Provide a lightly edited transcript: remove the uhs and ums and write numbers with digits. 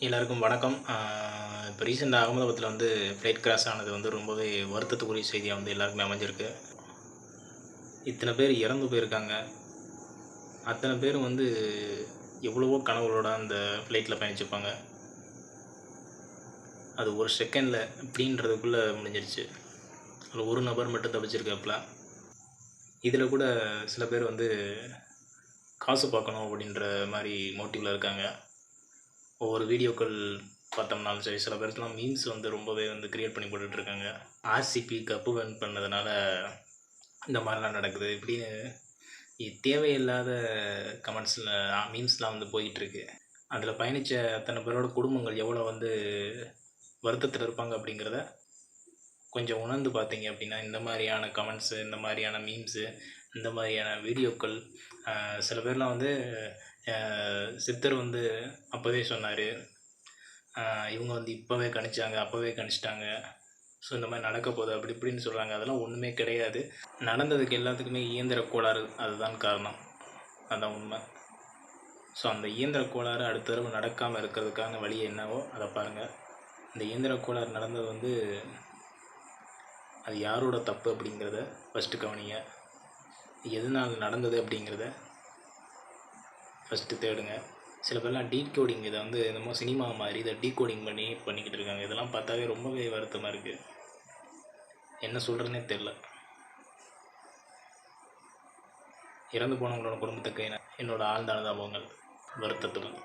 எல்லாருக்கும் வணக்கம். இப்போ ரீசெண்டாக அகமதாபாத்தில் வந்து ஃப்ளைட் கிராஷ் ஆனது வந்து ரொம்பவே வருத்தத்துக்குரிய செய்தியாக வந்து எல்லாருக்குமே அமைஞ்சிருக்கு. இத்தனை பேர் இறந்து போயிருக்காங்க. அத்தனை பேரும் வந்து எவ்வளவோ கனவுகளோட அந்த ஃப்ளைட்டில் பயணிச்சிருப்பாங்க. அது ஒரு செகண்டில் இப்படின்றதுக்குள்ளே முடிஞ்சிருச்சு. அதில் ஒரு நபர் மட்டும் தப்பிச்சிருக்காப்புல. இதில் கூட சில பேர் வந்து காசு பார்க்கணும் அப்படின்ற மாதிரி மோட்டிவில் இருக்காங்க. ஒவ்வொரு வீடியோக்கள் பார்த்தோம்னாலும் சரி, சில பேருக்குலாம் மீம்ஸ் வந்து ரொம்பவே வந்து க்ரியேட் பண்ணி போட்டுட்ருக்காங்க. ஆர்சிபி கப்பு வின் பண்ணதுனால இந்த மாதிரிலாம் நடக்குது இப்படின்னு தேவையில்லாத கமெண்ட்ஸில் மீம்ஸ்லாம் வந்து போயிட்டுருக்கு. அதில் பயணித்த அத்தனை பேரோட குடும்பங்கள் எவ்வளோ வந்து வருத்தத்தில் இருப்பாங்க அப்படிங்கிறத கொஞ்சம் உணர்ந்து பார்த்தீங்க அப்படின்னா, இந்த மாதிரியான கமெண்ட்ஸு, இந்த மாதிரியான மீம்ஸு, இந்த மாதிரியான வீடியோக்கள் சில பேர்லாம் வந்து சித்தர் வந்து அப்போவே சொன்னார், இவங்க வந்து இப்போவே கணிச்சாங்க, அப்போவே கணிச்சிட்டாங்க, ஸோ இந்த மாதிரி நடக்க போகுது அப்படி இப்படின்னு சொல்கிறாங்க. அதெல்லாம் ஒன்றுமே கிடையாது. நடந்ததுக்கு எல்லாத்துக்குமே இயந்திர கோளாறு அதுதான் காரணம். அதுதான் உண்மை. ஸோ அந்த இயந்திர கோளாறு அடுத்த தடவை நடக்காமல் இருக்கிறதுக்கான வழி என்னவோ அதை பாருங்கள். இந்த இயந்திர கோளாறு நடந்தது வந்து அது யாரோட தப்பு அப்படிங்கிறத ஃபஸ்ட்டு கவனிங்க. எதனால் நடந்தது அப்படிங்கிறத ஃபஸ்ட்டு தேடுங்க. சில பேர்லாம் டீகோடிங் இதை வந்து என்னமோ சினிமா மாதிரி இதை டீகோடிங் பண்ணிக்கிட்டு இருக்காங்க. இதெல்லாம் பார்த்தாவே ரொம்பவே வருத்தமாக இருக்குது. என்ன சொல்கிறதுனே தெரில. இறந்து போனவங்களோட குடும்பத்துக்கு என்னோட ஆழ்ந்த அனுதாபங்கள், வருத்தத்துடன்.